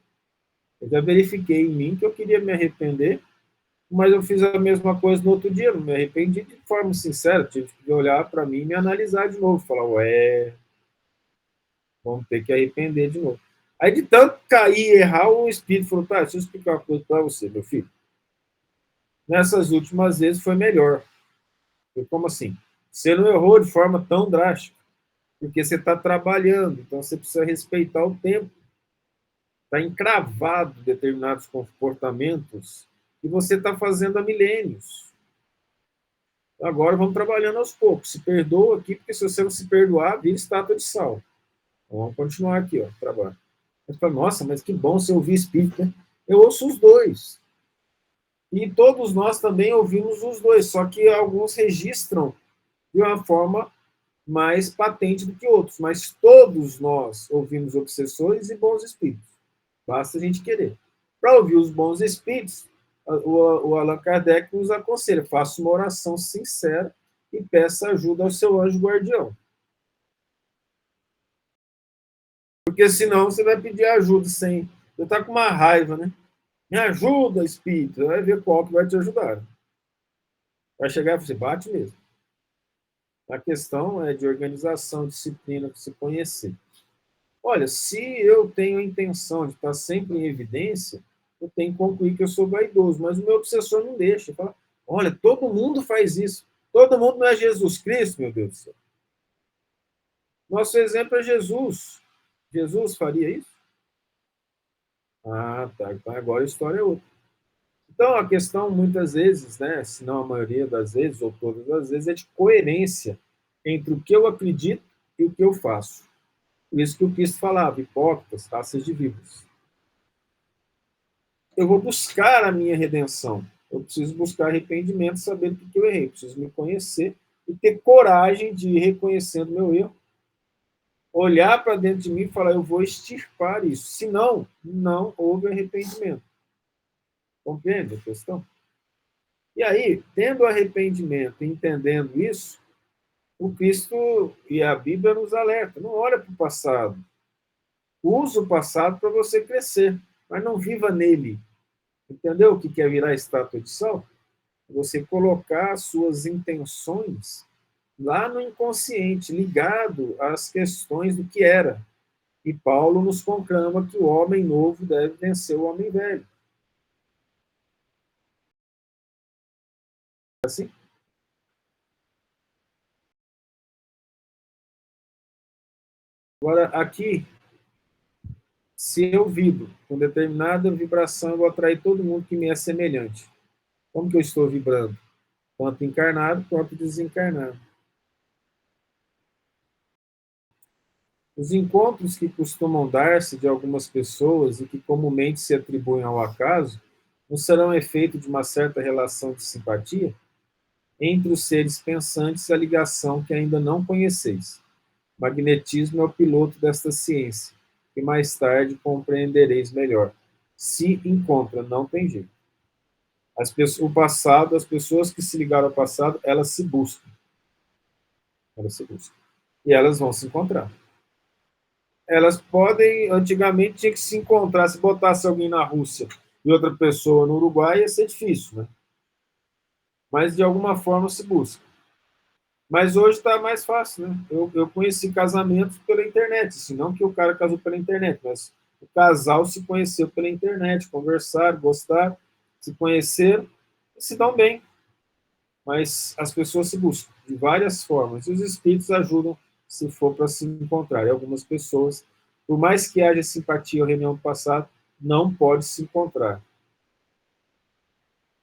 Speaker 1: Eu já verifiquei em mim que eu queria me arrepender, mas eu fiz a mesma coisa no outro dia, não me arrependi de forma sincera, tive que olhar para mim e me analisar de novo, falar, vamos ter que arrepender de novo. Aí, de tanto cair e errar, o Espírito falou, tá, deixa eu explicar uma coisa para você, meu filho. Nessas últimas vezes foi melhor. Eu, como assim? Você não errou de forma tão drástica, porque você está trabalhando, então você precisa respeitar o tempo. Está encravado determinados comportamentos que você está fazendo há milênios. Agora vamos trabalhando aos poucos. Se perdoa aqui, porque se você não se perdoar, vira estátua de sal. Então, vamos continuar aqui, ó, trabalho. Você fala, nossa, mas que bom você ouvir espírito, né? Eu ouço os dois. E todos nós também ouvimos os dois, só que alguns registram de uma forma mais patente do que outros. Mas todos nós ouvimos obsessores e bons espíritos. Basta a gente querer. Para ouvir os bons espíritos, o Allan Kardec nos aconselha, faça uma oração sincera e peça ajuda ao seu anjo guardião. Porque senão você vai pedir ajuda sem... Você está com uma raiva, né? Me ajuda, espírito. Você vai ver qual que vai te ajudar. Vai chegar e você bate mesmo. A questão é de organização, disciplina, se conhecer. Olha, se eu tenho a intenção de estar sempre em evidência, eu tenho que concluir que eu sou vaidoso, mas o meu obsessor não deixa. Fala, olha, todo mundo faz isso. Todo mundo não é Jesus Cristo, meu Deus do céu. Nosso exemplo é Jesus. Jesus faria isso? Ah, tá. Então agora a história é outra. Então a questão, muitas vezes, né, se não a maioria das vezes, ou todas as vezes, é de coerência entre o que eu acredito e o que eu faço. Por isso que o Cristo falava, hipócritas, taças de víboras. Eu vou buscar a minha redenção. Eu preciso buscar arrependimento, saber o que eu errei. Eu preciso me conhecer e ter coragem de ir reconhecendo meu erro. Olhar para dentro de mim e falar, eu vou extirpar isso. Senão, não houve arrependimento. Compreende a questão? E aí, tendo arrependimento e entendendo isso, o Cristo e a Bíblia nos alerta. Não olha para o passado. Usa o passado para você crescer, mas não viva nele. Entendeu o que é virar estátua de sal? Você colocar as suas intenções lá no inconsciente, ligado às questões do que era. E Paulo nos conclama que o homem novo deve vencer o homem velho. Assim? Agora, aqui, se eu vibro com determinada vibração, eu vou atrair todo mundo que me é semelhante. Como que eu estou vibrando? Tanto encarnado quanto desencarnado. Os encontros que costumam dar-se de algumas pessoas e que comumente se atribuem ao acaso, não serão efeito de uma certa relação de simpatia? Entre os seres pensantes, a ligação que ainda não conheceis. Magnetismo é o piloto desta ciência, que mais tarde compreendereis melhor. Se encontra, não tem jeito. O passado, as pessoas que se ligaram ao passado, elas se buscam. Elas se buscam. E elas vão se encontrar. Elas podem, antigamente tinha que se encontrar, se botasse alguém na Rússia e outra pessoa no Uruguai, ia ser difícil, né? Mas de alguma forma se busca. Mas hoje está mais fácil, né? Eu conheci casamentos pela internet, assim, não que o cara casou pela internet, mas o casal se conheceu pela internet, conversaram, gostaram, se conheceram e se dão bem. Mas as pessoas se buscam de várias formas e os espíritos ajudam se for para se encontrar. E algumas pessoas, por mais que haja simpatia ou reunião do passado, não pode se encontrar.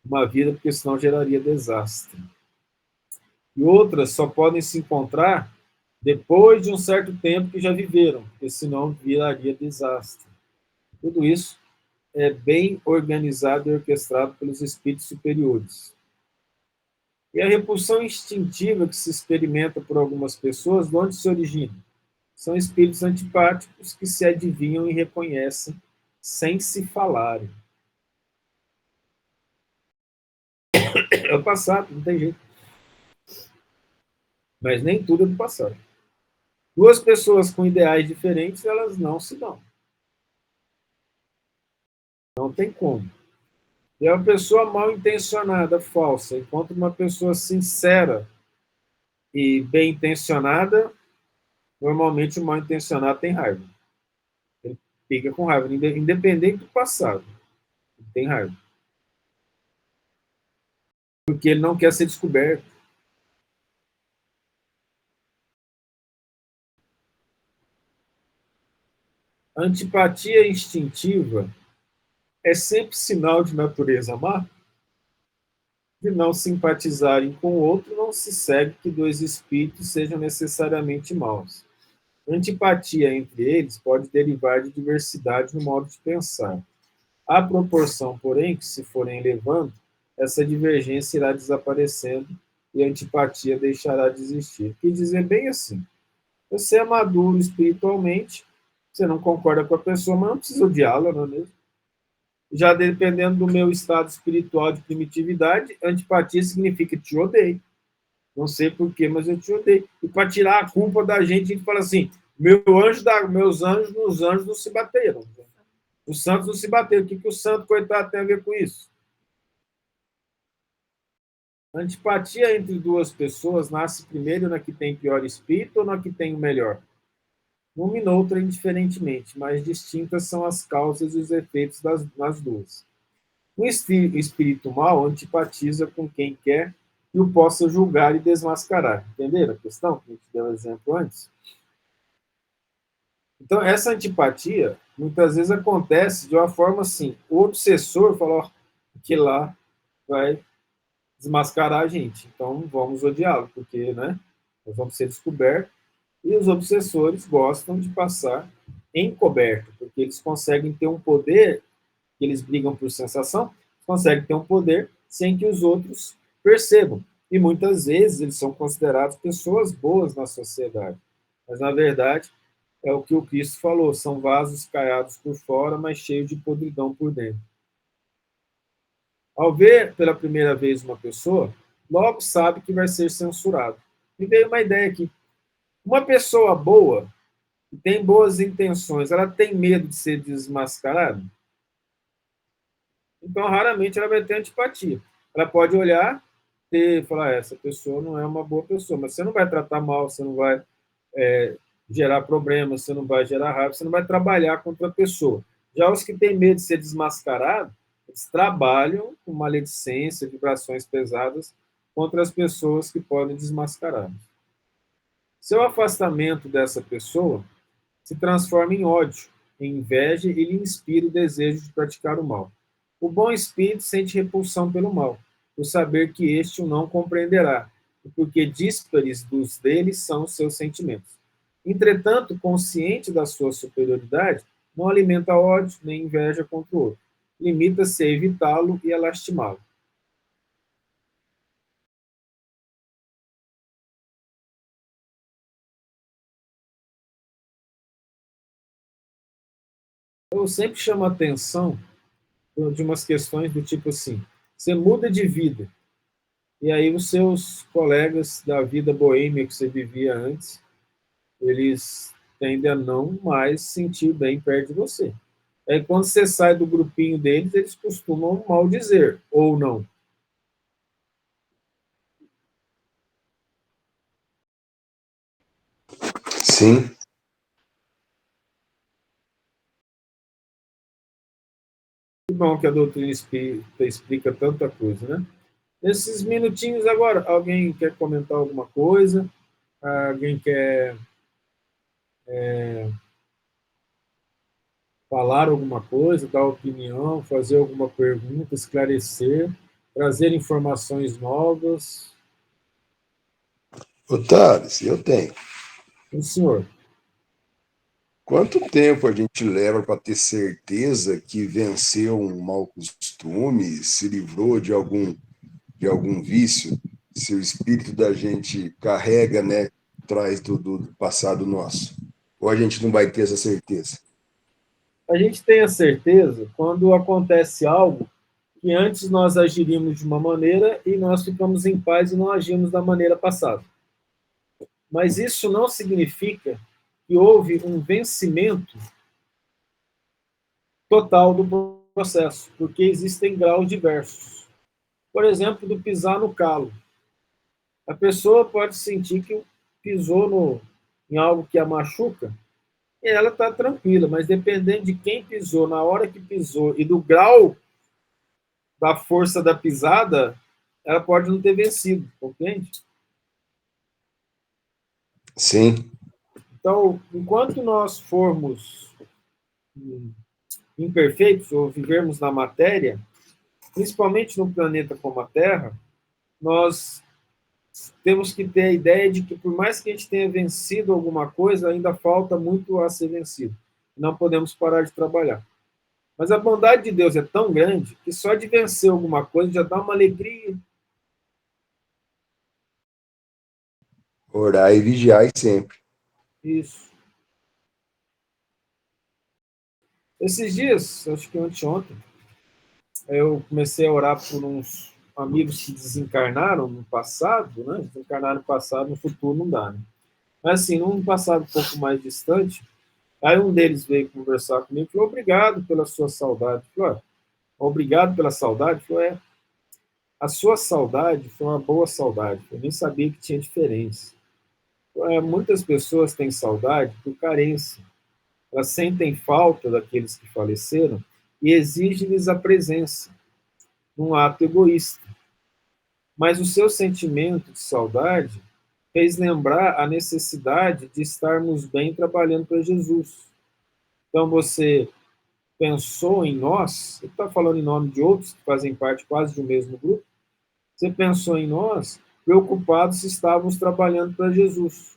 Speaker 1: Uma vida, porque senão geraria desastre. E outras só podem se encontrar depois de um certo tempo que já viveram, porque senão viraria desastre. Tudo isso é bem organizado e orquestrado pelos espíritos superiores. E a repulsão instintiva que se experimenta por algumas pessoas, de onde se origina? São espíritos antipáticos que se adivinham e reconhecem sem se falarem. É o passado, não tem jeito. Mas nem tudo é do passado. Duas pessoas com ideais diferentes, elas não se dão. Não tem como. E uma pessoa mal intencionada, falsa, enquanto uma pessoa sincera e bem intencionada, normalmente o mal intencionado tem raiva. Ele fica com raiva, independente do passado. Ele tem raiva. Porque ele não quer ser descoberto. A antipatia instintiva é sempre sinal de natureza má. De não simpatizarem com o outro, não se segue que dois espíritos sejam necessariamente maus. A antipatia entre eles pode derivar de diversidade no modo de pensar. À proporção, porém, que se forem elevando, essa divergência irá desaparecendo e a antipatia deixará de existir. Quer dizer bem assim, você é maduro espiritualmente, você não concorda com a pessoa, mas não precisa odiá-la, não é mesmo? Já dependendo do meu estado espiritual de primitividade, antipatia significa te odeio. Não sei porquê, mas eu te odeio. E para tirar a culpa da gente, a gente fala assim, meus anjos nos anjos não se bateram. Os santos não se bateram. O que o santo, coitado, tem a ver com isso? A antipatia entre duas pessoas nasce primeiro na que tem pior espírito ou na que tem o melhor? Uma e outra indiferentemente, mas distintas são as causas e os efeitos nas duas. Um espírito mau antipatiza com quem quer que o possa julgar e desmascarar. Entenderam a questão que a gente deu exemplo antes? Então, essa antipatia, muitas vezes acontece de uma forma assim, o obsessor fala que lá vai desmascarar a gente, então vamos odiá-lo, porque, né, nós vamos ser descobertos, e os obsessores gostam de passar encoberto, porque eles conseguem ter um poder, que eles brigam por sensação, conseguem ter um poder sem que os outros percebam. E muitas vezes eles são considerados pessoas boas na sociedade. Mas, na verdade, é o que o Cristo falou, são vasos caiados por fora, mas cheios de podridão por dentro. Ao ver pela primeira vez uma pessoa, logo sabe que vai ser censurado. Me veio uma ideia aqui. Uma pessoa boa, que tem boas intenções, ela tem medo de ser desmascarada? Então, raramente ela vai ter antipatia. Ela pode olhar e falar, essa pessoa não é uma boa pessoa, mas você não vai tratar mal, você não vai gerar problemas, você não vai gerar raiva, você não vai trabalhar contra a pessoa. Já os que têm medo de ser desmascarados, eles trabalham com maledicência, vibrações pesadas contra as pessoas que podem desmascarar. Seu afastamento dessa pessoa se transforma em ódio, em inveja e lhe inspira o desejo de praticar o mal. O bom espírito sente repulsão pelo mal, por saber que este o não compreenderá, e porque díspares dos deles são os seus sentimentos. Entretanto, consciente da sua superioridade, não alimenta ódio nem inveja contra o outro. Limita-se a evitá-lo e a lastimá-lo. Eu sempre chamo a atenção de umas questões do tipo assim, você muda de vida, e aí os seus colegas da vida boêmia que você vivia antes, eles tendem a não mais sentir bem perto de você. Aí quando você sai do grupinho deles, eles costumam maldizer, ou não.
Speaker 4: Sim.
Speaker 1: Que bom que a doutrina espírita explica tanta coisa, né? Nesses minutinhos agora, alguém quer comentar alguma coisa? Alguém quer falar alguma coisa, dar opinião, fazer alguma pergunta, esclarecer, trazer informações novas?
Speaker 4: Ô, Thales, eu tenho.
Speaker 1: Sim, senhor.
Speaker 4: Quanto tempo a gente leva para ter certeza que venceu um mau costume, se livrou de algum vício, se o espírito da gente carrega, né, traz do passado nosso? Ou a gente não vai ter essa certeza?
Speaker 1: A gente tem a certeza quando acontece algo que antes nós agiríamos de uma maneira e nós ficamos em paz e não agimos da maneira passada. Mas isso não significa que houve um vencimento total do processo, porque existem graus diversos. Por exemplo, do pisar no calo. A pessoa pode sentir que pisou em algo que a machuca e ela está tranquila, mas dependendo de quem pisou, na hora que pisou e do grau da força da pisada, ela pode não ter vencido, compreende?
Speaker 4: Sim.
Speaker 1: Então, enquanto nós formos imperfeitos ou vivermos na matéria, principalmente no planeta como a Terra, nós temos que ter a ideia de que, por mais que a gente tenha vencido alguma coisa, ainda falta muito a ser vencido. Não podemos parar de trabalhar. Mas a bondade de Deus é tão grande que só de vencer alguma coisa já dá uma alegria.
Speaker 4: Orar e vigiar sempre.
Speaker 1: Isso. Esses dias, acho que anteontem, eu comecei a orar por uns amigos que desencarnaram no passado, né? Desencarnaram no passado, no futuro não dá, né? Mas assim, num passado um pouco mais distante, aí um deles veio conversar comigo e falou, obrigado pela sua saudade. Eu falei, obrigado pela saudade? Ele falou, a sua saudade foi uma boa saudade. Eu nem sabia que tinha diferença. Muitas pessoas têm saudade por carência. Elas sentem falta daqueles que faleceram e exigem-lhes a presença, num ato egoísta. Mas o seu sentimento de saudade fez lembrar a necessidade de estarmos bem trabalhando para Jesus. Então, você pensou em nós, você está falando em nome de outros que fazem parte quase do mesmo grupo, você pensou em nós, preocupados se estávamos trabalhando para Jesus.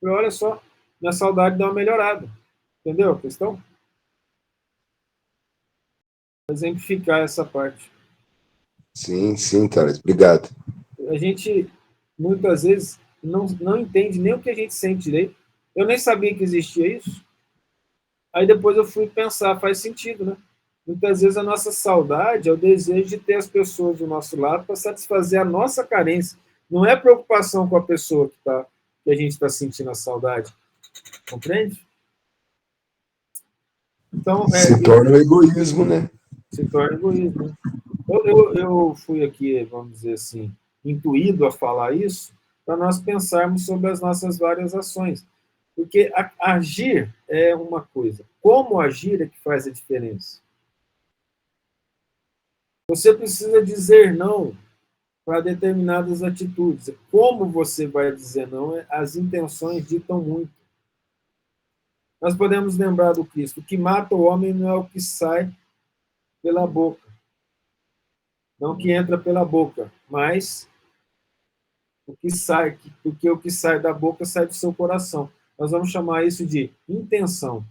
Speaker 1: E olha só, minha saudade deu uma melhorada. Entendeu a questão? Exemplificar essa parte.
Speaker 4: Sim, Thales, obrigado.
Speaker 1: A gente, muitas vezes, não entende nem o que a gente sente direito. Eu nem sabia que existia isso. Aí depois eu fui pensar, faz sentido, né? Muitas vezes a nossa saudade é o desejo de ter as pessoas do nosso lado para satisfazer a nossa carência. Não é preocupação com a pessoa que a gente está sentindo a saudade. Compreende? Então,
Speaker 4: se torna o egoísmo, né?
Speaker 1: Se torna egoísmo. Né? Eu fui aqui, vamos dizer assim, intuído a falar isso para nós pensarmos sobre as nossas várias ações. Porque agir é uma coisa. Como agir é que faz a diferença. Você precisa dizer não para determinadas atitudes. Como você vai dizer não, as intenções ditam muito. Nós podemos lembrar do Cristo. O que mata o homem não é o que sai pela boca, não o que entra pela boca, mas o que sai, porque o que sai da boca sai do seu coração. Nós vamos chamar isso de intenção.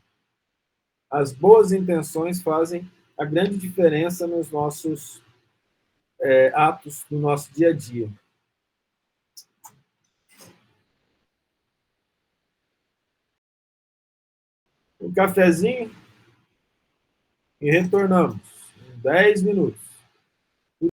Speaker 1: As boas intenções fazem a grande diferença nos nossos atos, no nosso dia a dia. Um cafezinho e retornamos em 10 minutos.